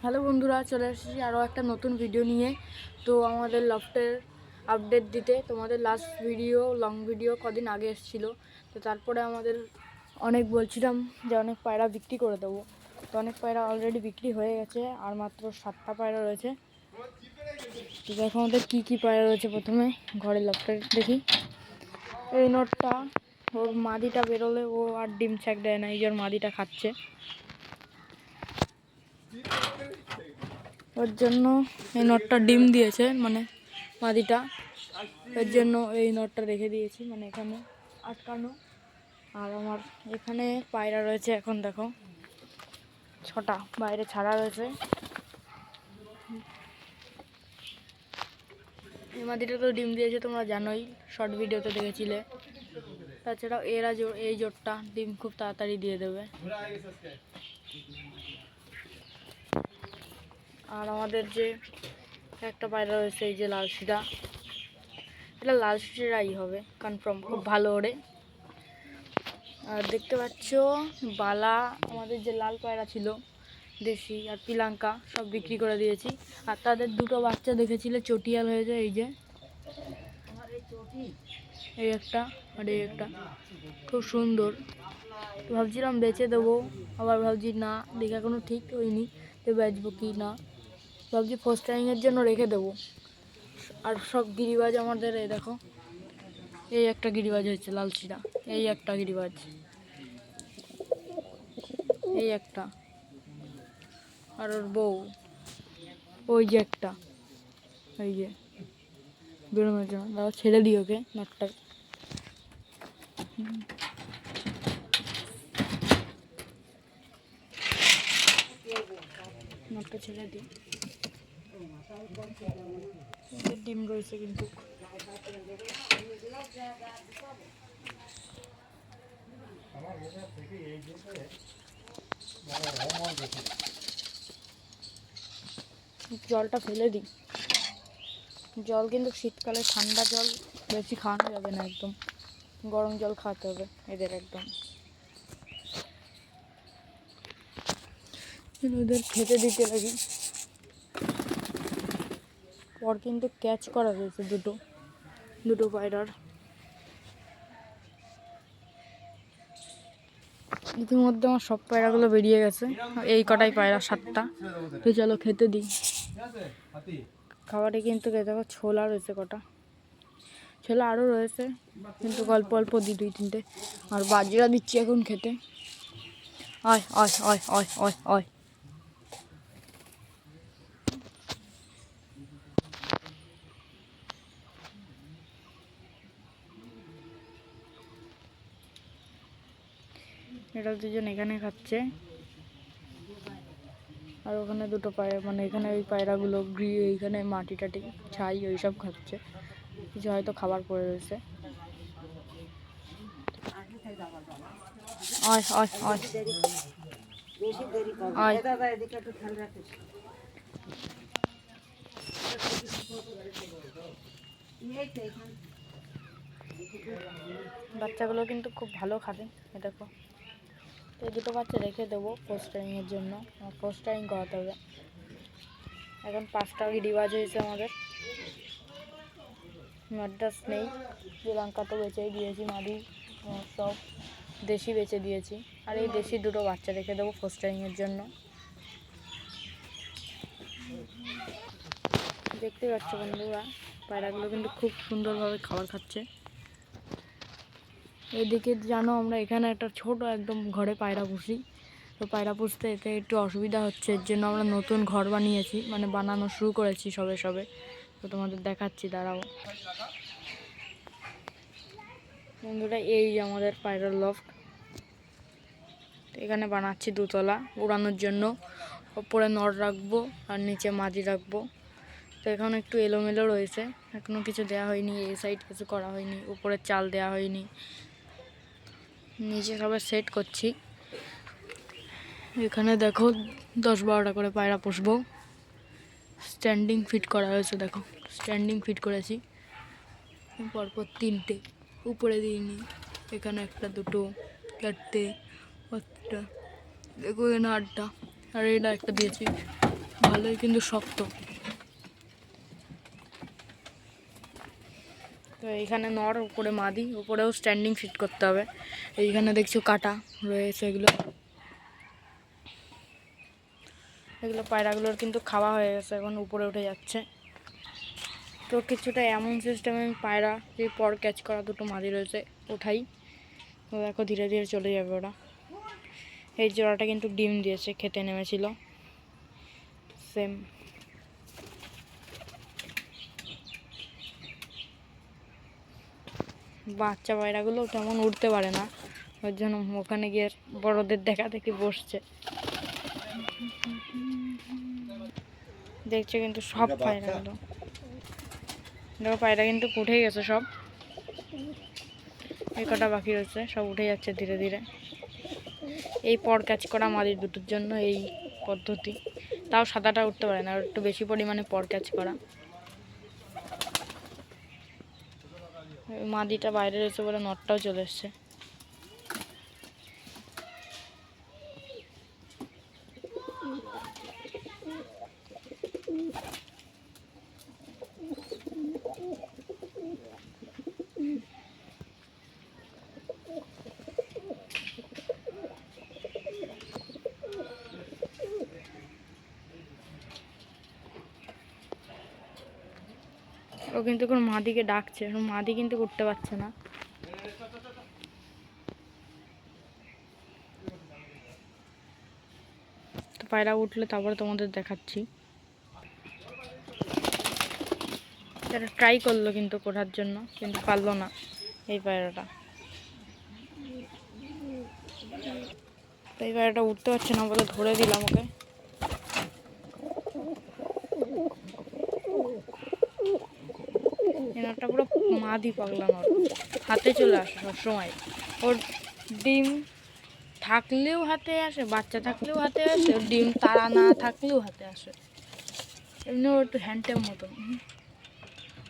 Hello বন্ধুরা, চলে এসেছি আরও একটা নতুন ভিডিও নিয়ে। তো আমাদের লফটের আপডেট দিতে তোমাদের লাস্ট ভিডিও লং ভিডিও কদিন আগে এসেছিলো। তো তারপরে আমাদের অনেক বলছিলাম যে অনেক পায়রা বিক্রি করে দেবো। তো অনেক পায়রা অলরেডি বিক্রি হয়ে গেছে, আর মাত্র 7টা পায়রা রয়েছে। তো দেখো আমাদের কী কী পায়রা রয়েছে। প্রথমে ঘরের লফটের দেখি। এই নটটা, ওর মাদিটা বেরোলে ও আর ডিম ছ্যাক দেয় না, এই যে ওর মাদিটা খাচ্ছে। ওর জন্য এই নটটা ডিম দিয়েছে, মানে মাদিটা, এর জন্য এই নটটা রেখে দিয়েছি, মানে এখানে আটকানো। আর আমার এখানে পায়রা রয়েছে, এখন দেখো 6টা বাইরে ছাড়া রয়েছে। এই মাদিটা তো ডিম দিয়েছে, তোমরা জানোই, শর্ট ভিডিওতে দেখেছিলে। তাছাড়াও এই জোটটা ডিম খুব তাড়াতাড়ি দিয়ে দেবে। আর আমাদের যে একটা পায়রা রয়েছে, এই যে লাল শিরা, এটা লাল শিরাই হবে কনফার্ম, খুব ভালো ওড়ে। আর দেখতে পাচ্ছ বালা, আমাদের যে লাল পায়রা ছিল দেশি আর পিলাঙ্কা, সব বিক্রি করে দিয়েছি। আর তাদের দুটো বাচ্চা দেখেছিলে চটিয়াল হয়ে যায়, এই যে এই একটা আর এই একটা, খুব সুন্দর। তো ভাবছিলাম বেচে দেবো, আবার ভাবছি না, দেখে এখনো ঠিক হয়নি তো বেচবো কি না। ভাবছি ফার্স্ট টাইমের জন্য রেখে দেবো। আর সব গিরিবাজ আমাদের, এই দেখো এই একটা গিরিবাজ হয়েছে লাল শিরা, এই একটা গিরিবাজ, এই একটা, আর ওর বউ, ওই যে একটা, এই যে বেরোনোর জন্য। দাও ছেড়ে দিই ওকে, নাকটা নাকটা ছেড়ে দিই। ডিম রয়েছে কিন্তু। জলটা ফেলে দিই। জল কিন্তু শীতকালে ঠান্ডা জল বেশি খাওয়ানো যাবে না, একদম গরম জল খাওয়াতে হবে এদের একদম। ওদের খেতে দিতে লাগি। পর কিন্তু ক্যাচ করা রয়েছে দুটো পায়রার। ইতিমধ্যে আমার সব পায়রাগুলো বেরিয়ে গেছে, এই কটাই পায়রা 7টা। তো চলো খেতে দিই। খাবারে কিন্তু দেখো ছোলা রয়েছে কটা, ছোলা আরও রয়েছে, কিন্তু অল্প অল্প দিই 2-3টে। আর বাজরা দিচ্ছি এখন খেতে। আয় আয় আয় আয় আয় আয়। এটা দুজন এখানে খাচ্ছে, আর ওখানে দুটো পায়রা, মানে এখানে ওই পায়রাগুলো এইখানে মাটি টাটি ছাই ওইসব খাচ্ছে, কিছু হয়তো খাবার পড়ে রয়েছে। আয় আয় আয় আয়। বাচ্চাগুলো কিন্তু খুব ভালো খাবে, এ দেখো। তো দুটো বাচ্চা রেখে দেবো পোস্টারিংয়ের জন্য, পোস্টারিং করাতে হবে। এখন 5টা গিরিবাজ হয়েছে আমাদের, মাদ্রাস নেই। শ্রীলঙ্কা তো বেচেই দিয়েছি, মাদি সব দেশি বেচে দিয়েছি। আর এই দেশি দুটো বাচ্চা রেখে দেবো পোস্টারিংয়ের জন্য। দেখতে পাচ্ছ বন্ধুরা, পায়রাগুলো কিন্তু খুব সুন্দরভাবে খাবার খাচ্ছে। এদিকে জানো, আমরা এখানে একটা ছোট একদম ঘরে পায়রা পুষি। তো পায়রা পুষতে এতে একটু অসুবিধা হচ্ছে, এর জন্য আমরা নতুন ঘর বানিয়েছি, মানে বানানো শুরু করেছি সবে। তো তোমাদের দেখাচ্ছি, দাঁড়াও বন্ধুরা। এই যে আমাদের পায়রার লফট, এখানে বানাচ্ছি 2তলা উড়ানোর জন্য। ওপরে নর রাখবো আর নিচে মাদি রাখবো। তো এখন একটু এলোমেলো রয়েছে, এখনো কিছু দেওয়া হয়নি, এই সাইড কিছু করা হয়নি, উপরে চাল দেওয়া হয়নি, নিচে সবাই সেট করছি। এখানে দেখো 10-12টা করে পায়রা পুষবো। স্ট্যান্ডিং ফিট করা হয়েছে, দেখো স্ট্যান্ডিং ফিট করেছি পরপর 3টে, উপরে দিইনি। এখানে 1, 2, 4টে, 5টা, দেখো এখানে 8টা, আর এটা একটা দিয়েছি। ভালোই কিন্তু শক্ত। তো এইখানে নর, উপরে মাদি, উপরেও স্ট্যান্ডিং ফিট করতে হবে। এইখানে দেখছো কাটা রয়েছে, এগুলো পায়রাগুলোর কিন্তু খাওয়া হয়ে গেছে, এখন উপরে উঠে যাচ্ছে। তো কিছুটা এমন সিস্টেমে আমি পায়রা যে পর ক্যাচ করা দুটো মাদি রয়েছে ওঠাই। তো দেখো ধীরে ধীরে চলে যাবে ওরা। এই জোড়াটা কিন্তু ডিম দিয়েছে, খেতে নেমেছিল সেম। বাচ্চা পায়রাগুলো তেমন উঠতে পারে না, ওর জন্য ওখানে গিয়ে বড়দের দেখা দেখি বসছে। দেখছো কিন্তু সব পায়রাগুলো, দেখো পায়রা কিন্তু উঠে গেছে সব। এই কটা বাকি রয়েছে, সব উঠে যাচ্ছে ধীরে ধীরে। এই পর ক্যাচ করা মাদির দুটোর জন্য এই পদ্ধতি। তাও সাদাটা উঠতে পারে না, আর একটু বেশি পরিমাণে পর ক্যাচ করা। মাদিটা বাইরে রয়েছে বলে নটটাও চলে এসছে। ও কিন্তু কোনো মাদিকে ডাকছে, মাদি কিন্তু উঠতে পারছে না। তো পায়রা উঠলে তারপরে তোমাদের দেখাচ্ছি। এটা ট্রাই করলো কিন্তু ওঠার জন্য, কিন্তু পারলো না এই পায়রাটা। তো এই পায়রাটা উঠতে পারছে না বলে ধরে দিলাম ওকে। এনারটা পুরো মাদি পাগলা নর, হাতে চলে আসে সবসময়। ওর ডিম থাকলেও হাতে আসে, বাচ্চা থাকলেও হাতে আসে, ওর ডিম তারা না থাকলেও হাতে আসে। এমনি ওর একটু হ্যান্ডটেম মতন,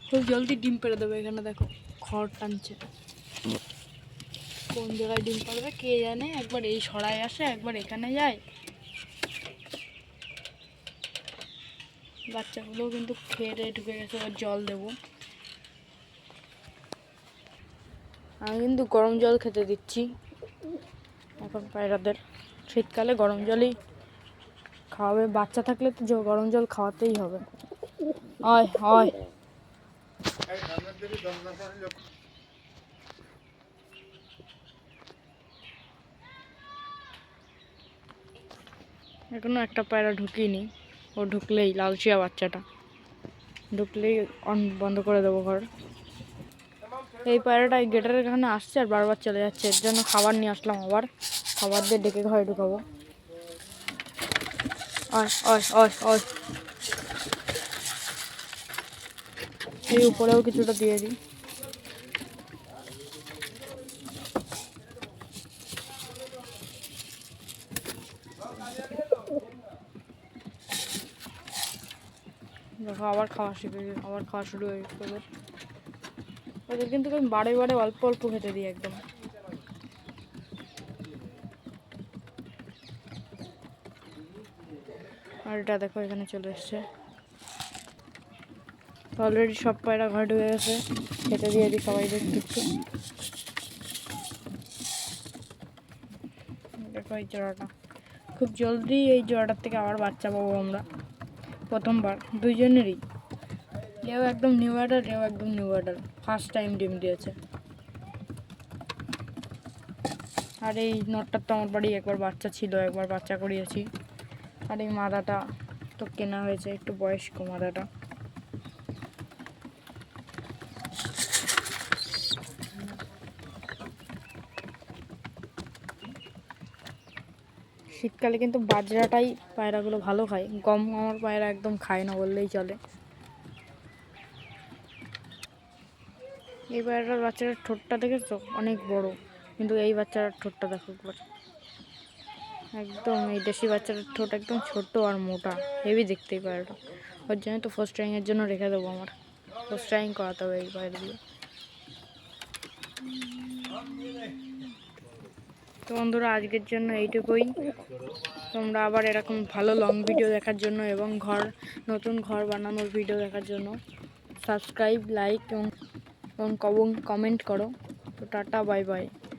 খুব জলদি ডিম পেড়ে দেবে। এখানে দেখো খড় টানছে, কোন জায়গায় ডিম পাড়বে কে জানে। একবার এই সরায় আসে, একবার এখানে যায়। বাচ্চাগুলোও কিন্তু খেয়ে ঢুকে গেছে, এবার জল দেবো। আমি কিন্তু গরম জল খেতে দিচ্ছি এখন পায়রাদের। শীতকালে গরম জলই খাওয়াবে, বাচ্চা থাকলে তো গরম জল খাওয়াতেই হবে। হয় হয় এখনো একটা পায়রা ঢুকিনি, ও ঢুকলেই লালচিয়া বাচ্চাটা ঢুকলেই বন্ধ করে দেবো ঘর। এই পায়রাটা এই গেটের এখানে আসছে আর বারবার চলে যাচ্ছে, এর জন্য খাবার নিয়ে আসলাম। আবার খাবার দিয়ে ডেকে ঘরে ঢুকাবো। এই উপরেও কিছুটা দিয়ে দিই। দেখো আবার খাওয়া শুরু হয়ে গেছে ওদের কিন্তু আমি বারে বারে অল্প অল্প খেতে দিই একদম। আর এটা দেখো এখানে চলে এসছে। অলরেডি সব পায়রা ঘরে ঢুকে গেছে, খেতে দিয়ে দিই সবাই দেখতে। দেখো এই জোড়াটা, খুব জলদি এই জোড়াটার থেকে আবার বাচ্চা পাবো আমরা, প্রথমবার দুইজনেরই। এও একদম নিউ অ্যাডাল্ট, এও একদম নিউ অ্যাডাল্ট, ফার্স্ট টাইম ডিম দিয়েছে। আর এই নটটার তো আমার বাড়ি একবার বাচ্চা ছিল, একবার বাচ্চা করিয়েছি। আর এই মাদাটা তো কেনা হয়েছে, একটু বয়স্ক মাদাটা। শীতকালে কিন্তু বাজরাটাই পায়রাগুলো ভালো খায়, গম আমার পায়রা একদম খায় না বললেই চলে। এই পায়রাটার বাচ্চাটার ঠোঁটটা দেখেছো অনেক বড়, কিন্তু এই বাচ্চাটার ঠোঁটটা দেখো একবার, একদম এই দেশি বাচ্চাটার ঠোঁট একদম ছোট আর মোটা, হেভি দেখতে এই পায়রাটা। ওর জন্য তো ফোস্টারিংয়ের জন্য রেখে দেবো, আমার ফোস্টারিং করাতে হবে এই পায়রা দিয়ে। তো বন্ধুরা আজকের জন্য এইটুকুই। তোমরা আবার এরকম ভালো লং ভিডিও দেখার জন্য এবং নতুন ঘর বানানোর ভিডিও দেখার জন্য সাবস্ক্রাইব, লাইক এবং কমেন্ট করো। তো টাটা, বাই বাই।